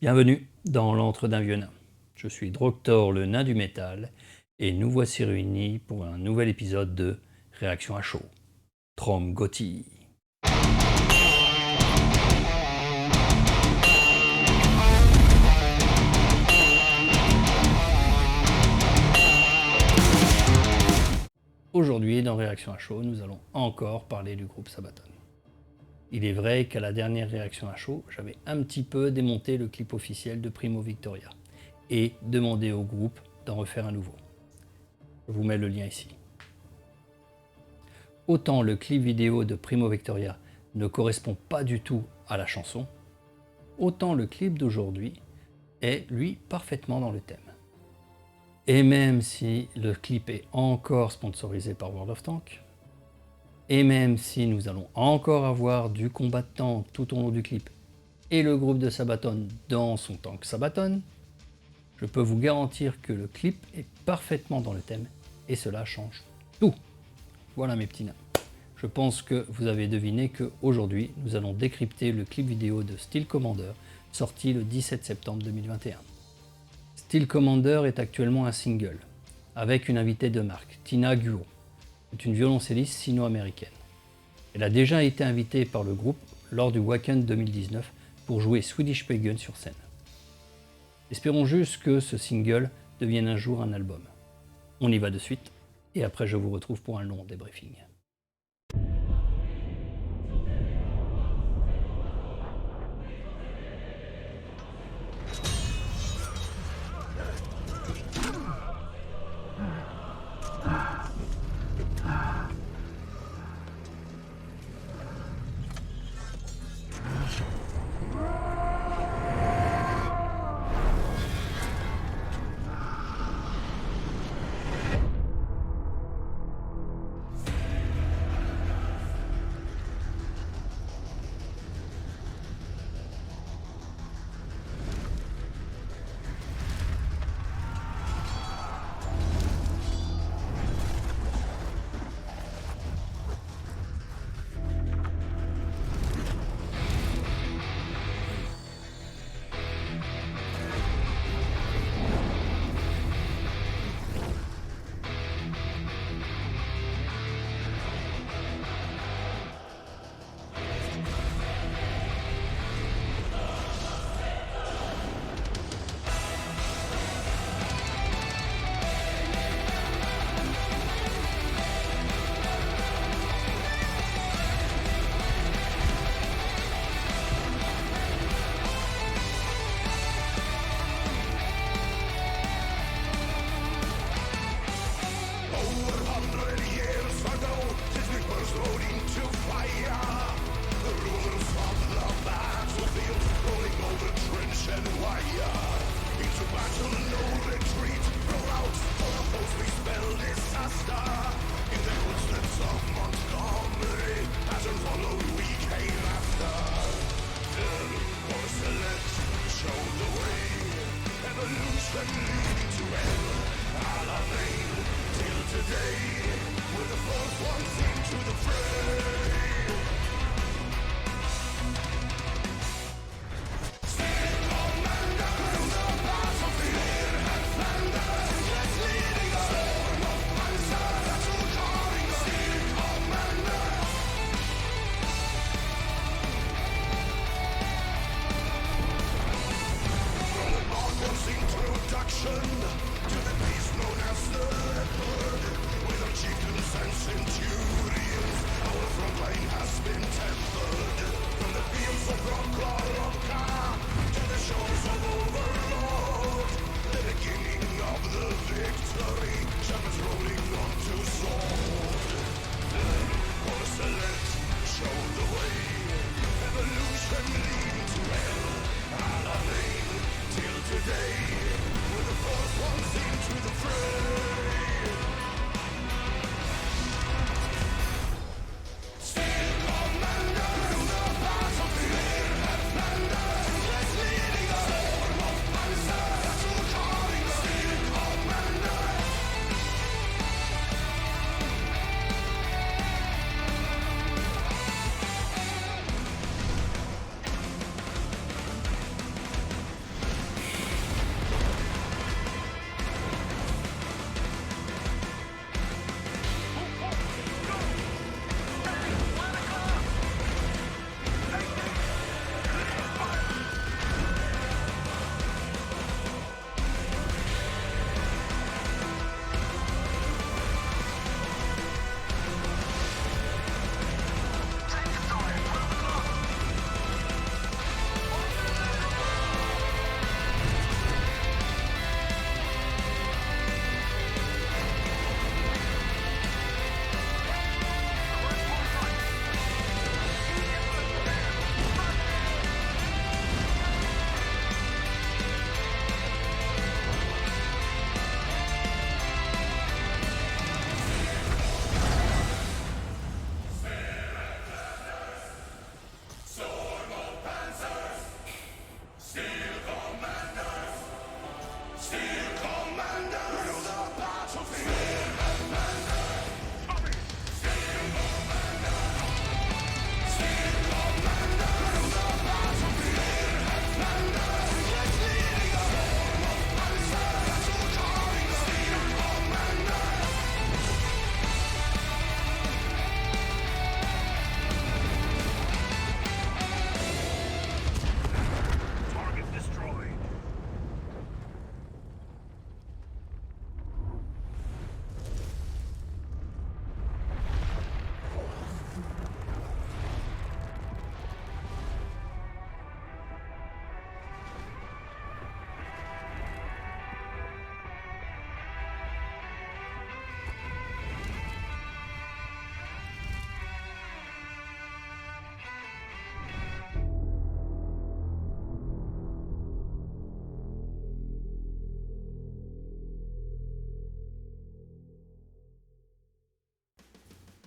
Bienvenue dans l'antre d'un vieux nain. Je suis Droctor, le nain du métal, et nous voici réunis pour un nouvel épisode de Réaction à chaud. Trom Gotti. Aujourd'hui, dans Réaction à chaud, nous allons encore parler du groupe Sabaton. Il est vrai qu'à la dernière Réaction à chaud, j'avais un petit peu démonté le clip officiel de Primo Victoria et demandé au groupe d'en refaire un nouveau. Je vous mets le lien ici. Autant le clip vidéo de Primo Victoria ne correspond pas du tout à la chanson, autant le clip d'aujourd'hui est, lui, parfaitement dans le thème. Et même si le clip est encore sponsorisé par World of Tanks, et même si nous allons encore avoir du combat de tank tout au long du clip, et le groupe de Sabaton dans son tank Sabaton, je peux vous garantir que le clip est parfaitement dans le thème, et cela change tout. Voilà mes petits nains. Je pense que vous avez deviné qu'aujourd'hui, nous allons décrypter le clip vidéo de Steel Commander, sorti le 17 septembre 2021. Steel Commander est actuellement un single, avec une invitée de marque, Tina Guo. C'est une violoncelliste sino-américaine. Elle a déjà été invitée par le groupe lors du Wacken 2019 pour jouer Swedish Pagan sur scène. Espérons juste que ce single devienne un jour un album. On y va de suite, et après je vous retrouve pour un long débriefing. Today, we're the first ones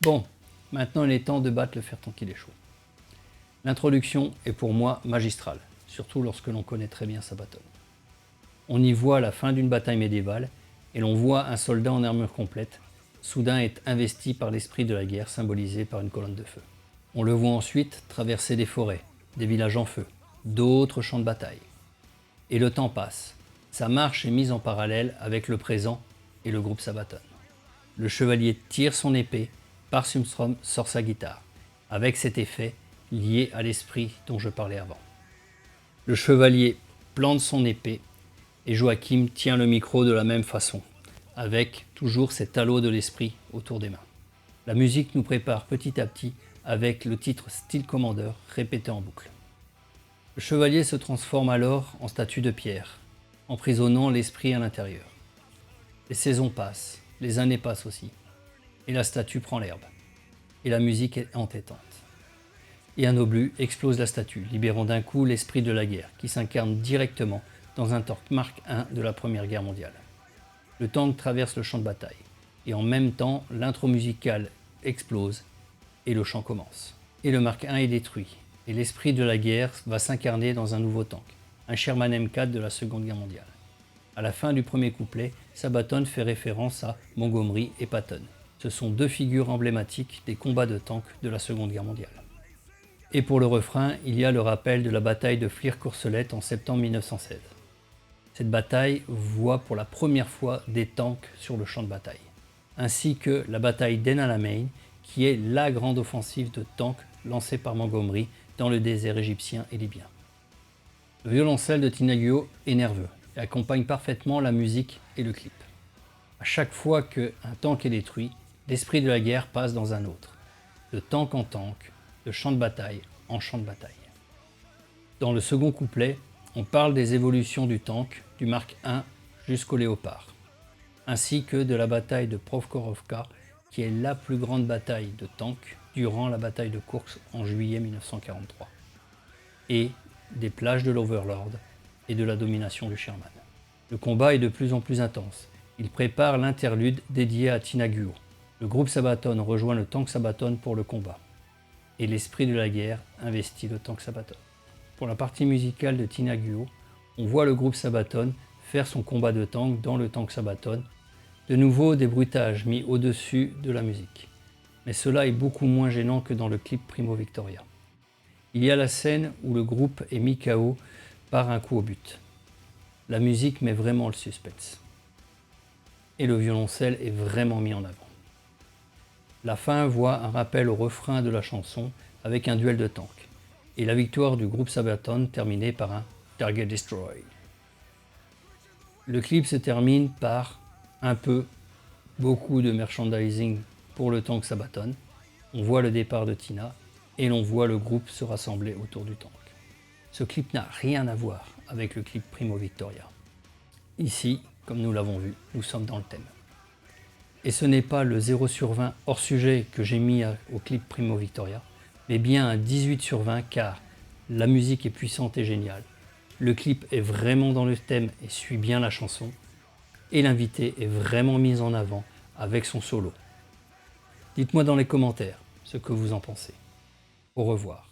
Bon, maintenant il est temps de battre le fer tant qu'il est chaud. L'introduction est pour moi magistrale, surtout lorsque l'on connaît très bien Sabaton. On y voit la fin d'une bataille médiévale et l'on voit un soldat en armure complète, soudain être investi par l'esprit de la guerre symbolisé par une colonne de feu. On le voit ensuite traverser des forêts, des villages en feu, d'autres champs de bataille. Et le temps passe. Sa marche est mise en parallèle avec le présent et le groupe Sabaton. Le chevalier tire son épée, Parsumstrom sort sa guitare, avec cet effet lié à l'esprit dont je parlais avant. Le chevalier plante son épée et Joachim tient le micro de la même façon, avec toujours cet halo de l'esprit autour des mains. La musique nous prépare petit à petit avec le titre Steel Commander répété en boucle. Le chevalier se transforme alors en statue de pierre, emprisonnant l'esprit à l'intérieur. Les saisons passent, les années passent aussi, et la statue prend l'herbe, et la musique est entêtante. Et un obus explose la statue, libérant d'un coup l'esprit de la guerre, qui s'incarne directement dans un tank Mark I de la Première Guerre mondiale. Le tank traverse le champ de bataille, et en même temps, l'intro musicale explose, et le chant commence. Et le Mark I est détruit, et l'esprit de la guerre va s'incarner dans un nouveau tank, un Sherman M4 de la Seconde Guerre mondiale. À la fin du premier couplet, Sabaton fait référence à Montgomery et Patton. Ce sont deux figures emblématiques des combats de tanks de la Seconde Guerre mondiale. Et pour le refrain, il y a le rappel de la bataille de Flers-Courcelette en septembre 1916. Cette bataille voit pour la première fois des tanks sur le champ de bataille, ainsi que la bataille d'El Alamein, qui est la grande offensive de tanks lancée par Montgomery dans le désert égyptien et libyen. Le violoncelle de Tina Guo est nerveux et accompagne parfaitement la musique et le clip. À chaque fois qu'un tank est détruit, l'esprit de la guerre passe dans un autre, de tank en tank, de champ de bataille en champ de bataille. Dans le second couplet, on parle des évolutions du tank, du Mark I jusqu'au Léopard, ainsi que de la bataille de Prokhorovka, qui est la plus grande bataille de tank durant la bataille de Kursk en juillet 1943, et des plages de l'Overlord et de la domination du Sherman. Le combat est de plus en plus intense. Il prépare l'interlude dédié à Tina Guo. Le groupe Sabaton rejoint le tank Sabaton pour le combat, et l'esprit de la guerre investit le tank Sabaton. Pour la partie musicale de Tina Guo, on voit le groupe Sabaton faire son combat de tank dans le tank Sabaton. De nouveau des bruitages mis au-dessus de la musique. Mais cela est beaucoup moins gênant que dans le clip Primo Victoria. Il y a la scène où le groupe est mis KO par un coup au but. La musique met vraiment le suspense. Et le violoncelle est vraiment mis en avant. La fin voit un rappel au refrain de la chanson avec un duel de tanks. Et la victoire du groupe Sabaton terminée par un Target Destroy. Le clip se termine par beaucoup de merchandising pour le tank Sabaton. On voit le départ de Tina et l'on voit le groupe se rassembler autour du tank. Ce clip n'a rien à voir avec le clip Primo Victoria. Ici, comme nous l'avons vu, nous sommes dans le thème. Et ce n'est pas le 0/20 hors sujet que j'ai mis au clip Primo Victoria, mais bien un 18/20 car la musique est puissante et géniale. Le clip est vraiment dans le thème et suit bien la chanson. Et l'invité est vraiment mis en avant avec son solo. Dites-moi dans les commentaires ce que vous en pensez. Au revoir,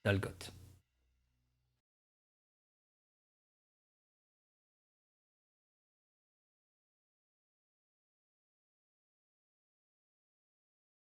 Dalgot.